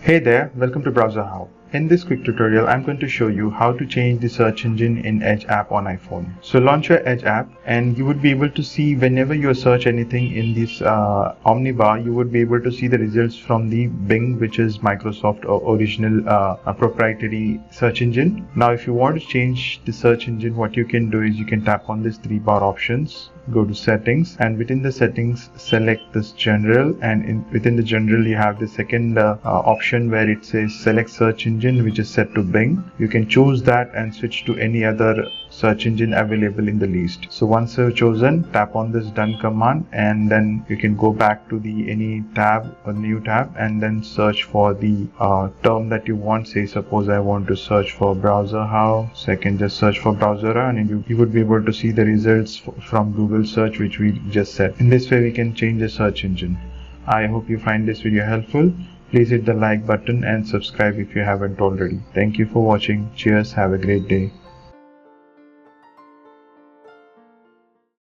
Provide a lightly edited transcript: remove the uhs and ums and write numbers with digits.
Hey there, welcome to Browser How. In this quick tutorial, I'm going to show you how to change the search engine in Edge app on iPhone. So launch your Edge app and you would be able to see whenever you search anything in this omnibar, you would be able to see the results from the Bing, which is Microsoft original proprietary search engine. Now if you want to change the search engine, what you can do is you can tap on this 3-bar options, go to settings, and within the settings select this general, and within the general you have the second option where it says select search engine, which is set to Bing. You can choose that and switch to any other search engine available in the list. So once you've chosen, tap on this done command, and then you can go back to the any tab or new tab and then search for the term that you want. Say suppose I want to search for Browser How, so I can just search for Browser How, and you would be able to see the results from Google search, which we just set. In this way we can change the search engine. I hope you find this video helpful. Please hit the like button and subscribe if you haven't already. Thank you for watching. Cheers. Have a great day.